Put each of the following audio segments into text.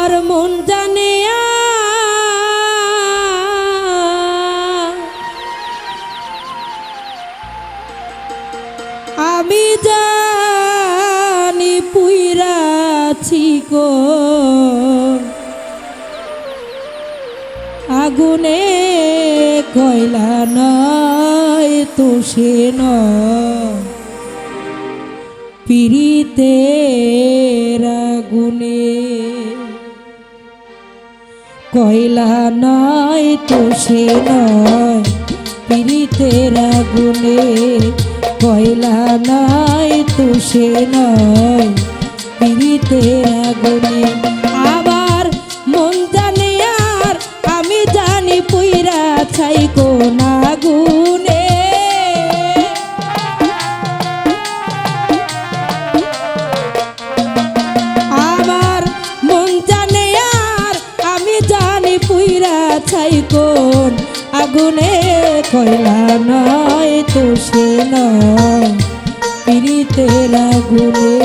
আমার মন জানে আমি জানি পুইরাছি গো আগুনে কয়লা নয় তুষে নয় পীড়িতের আগুনে কয়লা নয় তুষে নয় পীড়িতের আগুনে কয়লা নয় তুষে নয় পীড়িতের আগুনে আবার মন জানে আর আমি জানি পুইরা ছাই কোন আগুনে আমার মন জানে আর আমি জানি পুইরা ছাই কোন আগুনে কয়লা নয় তুষে নয় পীড়িতের আগুনে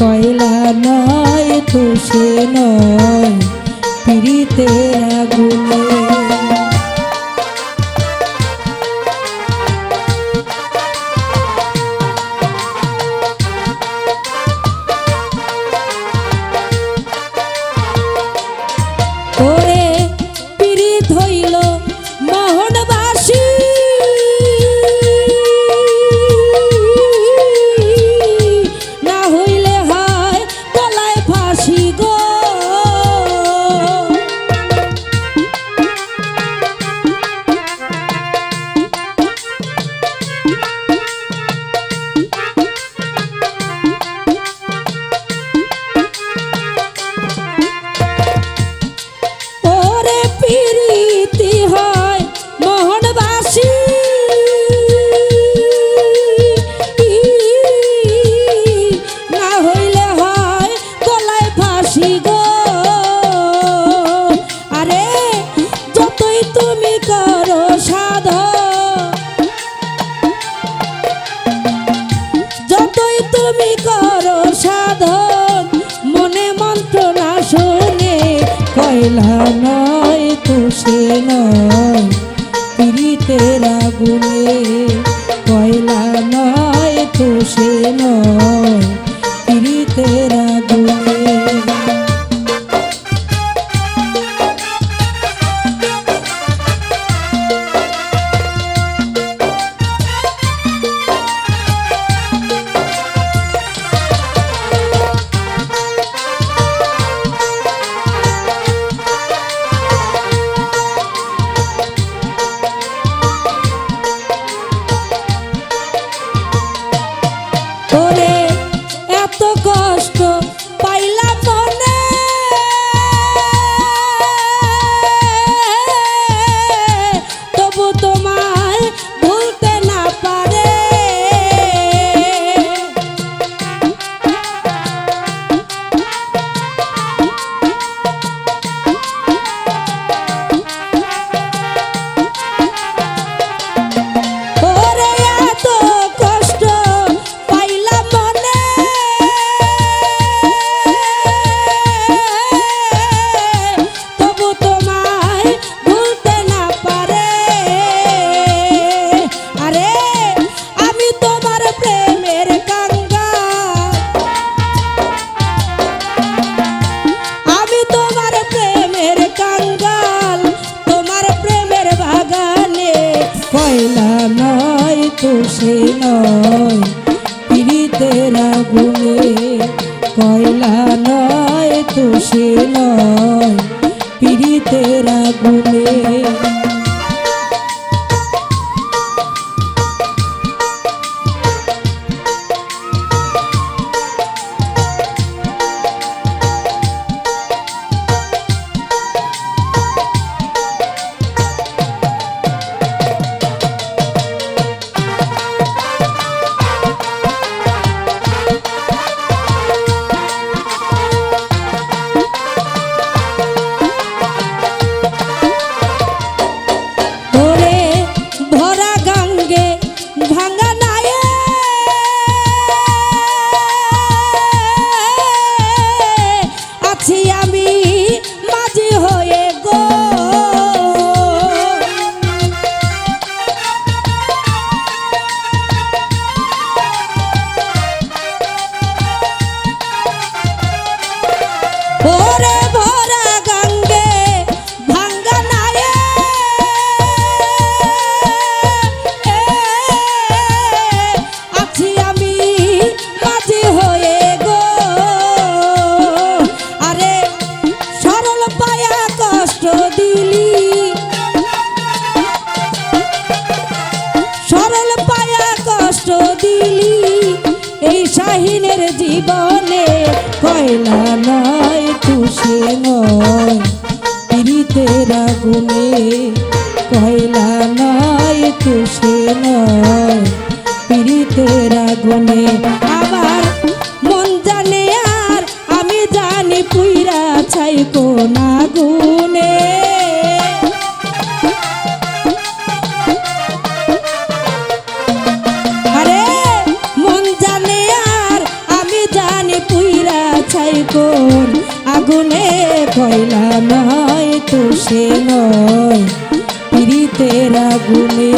কয়লা নয় তুষে নয় পীড়িতের আগুনে ওরে পীড়িত হইল মোহনবাসী না হইলে হয় গলায় ফাঁসি গো প্রীতি হয় মোহনবাসী না হইলে হয় গলায় ফাঁসি গো আরে যতই তুমি করো সাধন যতই তুমি করো সাধন মনে মন্ত্র না শুনে কয়লা নয় তুষে নয় পীড়িতের আগুনে কয়লা নয় তুষে নয় পীড়িতের আগুনে ওরে এত কষ্ট পাইলাম মনে তবু তোমায় ভুলতে না পারে ওরে এত কষ্ট পাইলাম মনে তবু তোমায় ভুলতে না পারে আরে আমি তোমার প্রেমের কাঙ্গাল আমি তোমার প্রেমের কাঙ্গাল তোমার প্রেমের বাগানে কয়লা নয় তুষে নয় পীড়িতের আগুনে কয়লা নয় তুষে নয় পীড়িতের আগুনে কয়লা নয় তুষে নয় পীড়িতের আগুনে, কয়লা নয় তুষে নয় পীড়িতের আগুনে। আবার মন জানে আর আমি জানি পুইরা ছাই কোন আগুনে। আরে মন জানে আর আমি জানি পুইরা ছাই কোন আগুনে, কয়লা নয় তুষে নয় পীড়িতের আগুনে,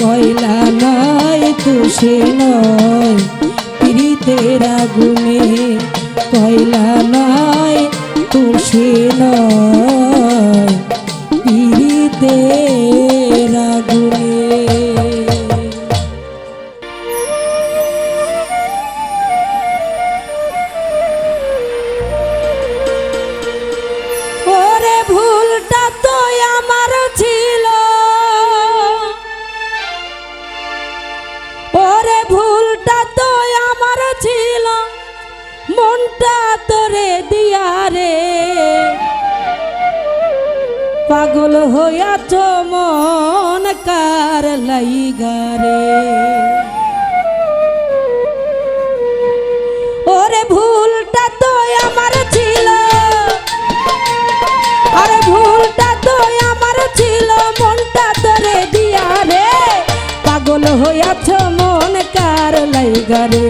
কয়লা নয় তুষে নয় পীড়িতের আগুনে, কয়লা নয় তুষে নয় পীড়িতের আগুনে। ওরে ভুলটা তো আমার ছিল, ওরে ভুলটা তো আমার ছিল, মনটা তোরে দিয়া রে, পাগল হইয়াছ মন কার লাইগা রে। ওরে ভুলটা তো আমার ছিল, আরে ভুলটা তো আমার ছিল, মনটা তোরে দিয়া রে, পাগল হইয়াছ মন কার লাইগা রে,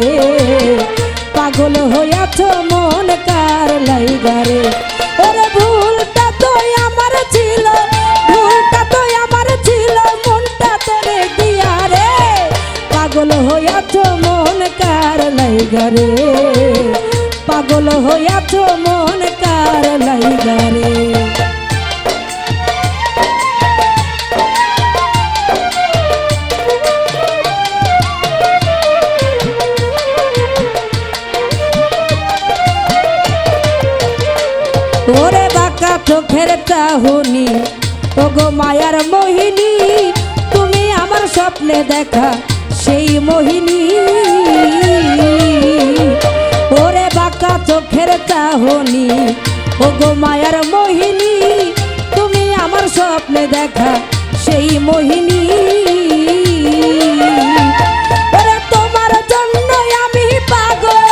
পাগল হইয়াছ মন কার লাইগা রে। ওরে ভুলটা তো আমার ছিল, ভুলটা তো আমার ছিল, মনটা তোরে দিয়া রে, পাগল হইয়াছ মন কার লাইগা রে, পাগল হইয়াছ মন কার লাইগা রে। ওরে বাঁকা চোখের চাহনি, ওগো মায়ার মোহিনী, তুমি আমার স্বপ্নে দেখা সেই মোহিনী। ওরে বাঁকা চোখের চাহনি, ওগো মায়ার মোহিনী, তুমি আমার স্বপ্নে দেখা সেই মোহিনী। ওরে তোমার জন্য আমি পাগল,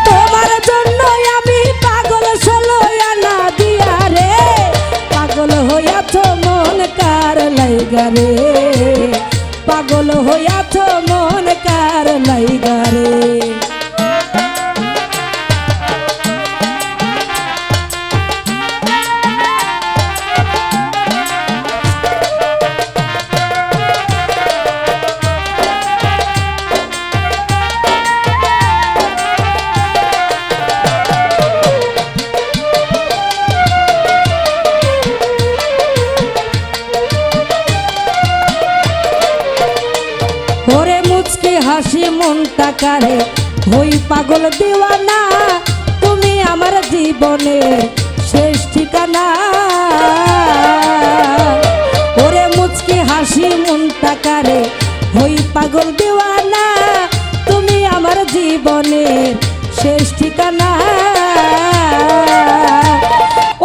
তোমার জন্য আমি পাগল, ষোলো আনা দিয়া রে, পাগল হইয়াছ মন কার লাইগা রে, পাগল হইয়াছ মন কার লাইগা রে। ওরে মুচকি হাসি মনটা কারে হই পাগল দিওয়ানা, তুমি আমার জীবনের শেষ ঠিকানা। ওরে মুচকি হাসি মনটা কারে হই পাগল দিওয়ানা, তুমি আমার জীবনের শেষ ঠিকানা।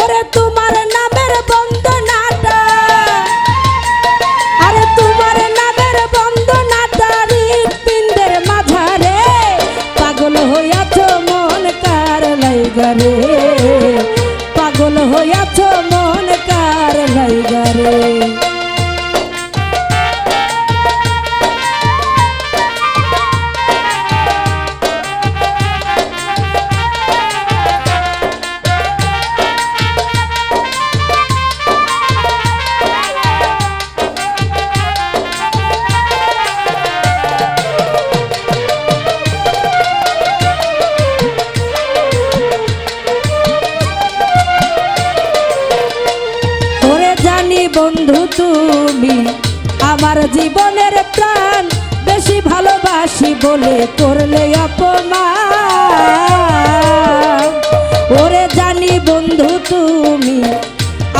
ওরে তোমার নামের বন্দনাটা, আরে তোমার নামের বন্দনাটা হৃৎপিণ্ডের মাঝারে, পাগল হইয়াছ মন কার লাইগা রে, পাগল হইয়াছ মন কার লাইগা রে। বন্ধু তুমি আমার জীবনের প্রাণ, বেশি ভালোবাসি বলে করলে অপমান। ওরে জানি বন্ধু তুমি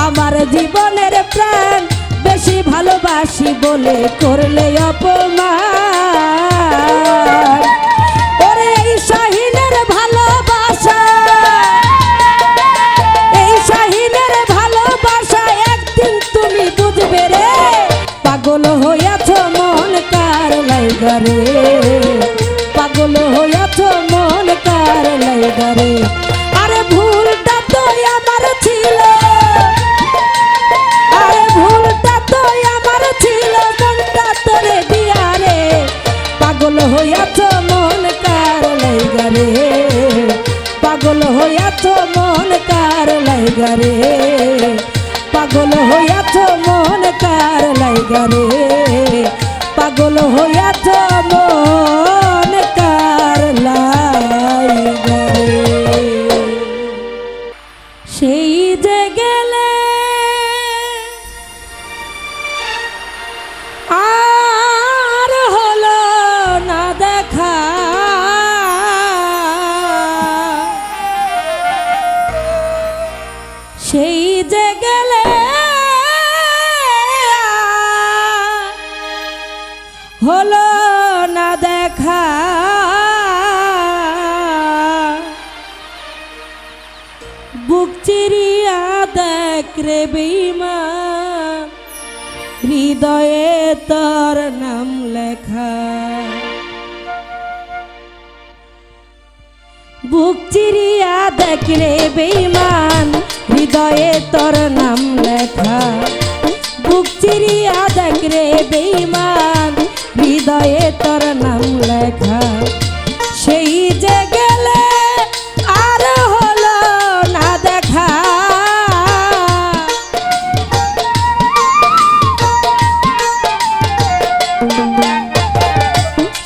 আমার জীবনের প্রাণ, বেশি ভালোবাসি বলে করলে অপমান। ওরে এই লাইগারে আরে ভুলটা তো আমার ছিল আরে ভুলটা তো আমার ছিল মনটা তোরে দিয়া রে পাগল হইয়াছ মন কার লাইগারে পাগল হইয়াছ মন কার লাইগারে পাগল হইয়াছ মন কার লাইগারে পাগল হইয়াছ মন কার লাইগারে সেই যে গেলে আর হলো না দেখা সেই যে গেলে হলো না দেখা বুক চিরিয়া দেখ রে বেঈমান হৃদয়ে তোর নাম লেখা বুক চিরিয়া দেখ রে বেঈমান হৃদয়ে তোর নাম লেখা বুক চিরিয়া দেখ রে বেঈমান হৃদয়ে তোর নাম লেখা সেই যে গেলে আর হলো না দেখা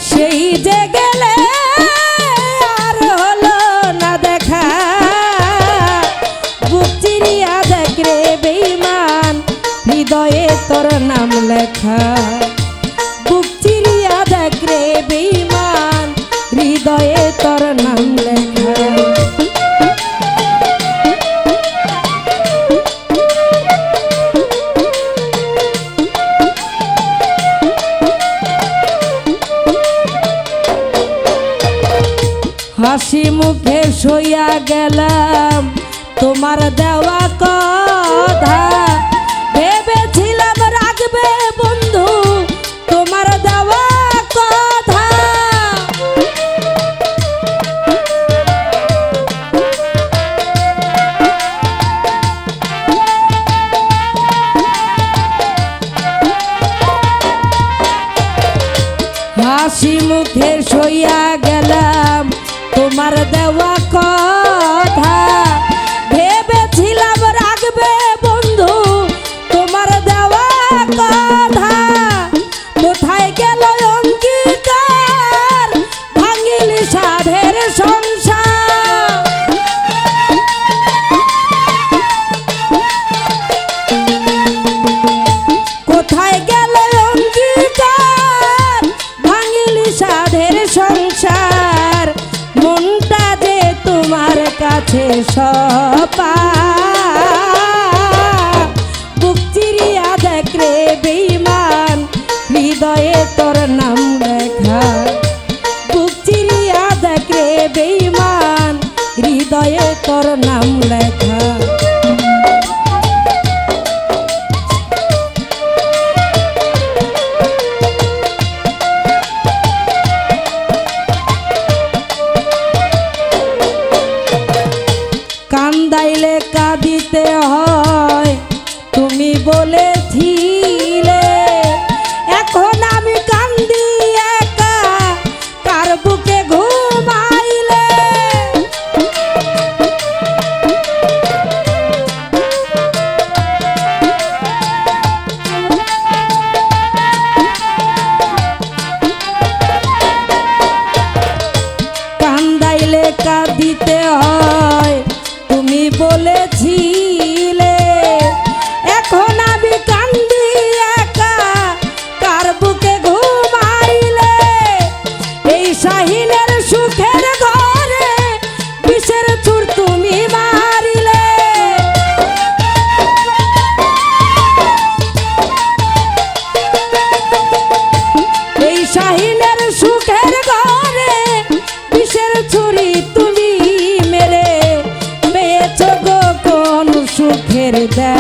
সেই যে গেলে আর হলো না দেখা বুক চিরিয়া দেখ রে বেঈমান হৃদয়ে তোর নাম লেখা বুক চিরিয়া দেখ রে বেঈমান হৃদয়ে তোর নাম লেখা হাসি মুখে সইয়া গেলাম তোমার দেওয়া কথা ভেবেছিলাম রাখবে বন্ধু তোমার দেওয়া কথা হাসি মুখে সইয়া গেলাম তোমার দেওয়া কথা ভেবেছিলাম রাখবে বন্ধু তোমার দেওয়া কথা কোথায় গেল অঙ্গীকার ভাঙিলি সাধের সংসার কোথায় গেল অঙ্গীকার ভাঙিলি সাধের সংসার মনটা যে তোমার কাছে সপা বুক চিরিয়া দেখ রে বেঈমান হৃদয়ে তোর নাম লেখা বুক চিরিয়া দেখ রে বেঈমান হৃদয়ে তোর নাম লেখা কান্দাইলে কাঁদিতে হয় তুমি বলেছিলে এখন আমি কান্দি একা কার বুকে ঘুমাইলে কান্দাইলে কাঁদিতে হয় তুমি বলেছিলে এখন আমি কান্দি একা কার বুকে ঘুমাইলে এই শাহিনের সুখের ঘরে বিষের চুর তুমি মারিলে এই শাহিনের সুখের ঘরে বিষের ছুরি তুমি মেরে পেয়েছ গো কোন সুখের দা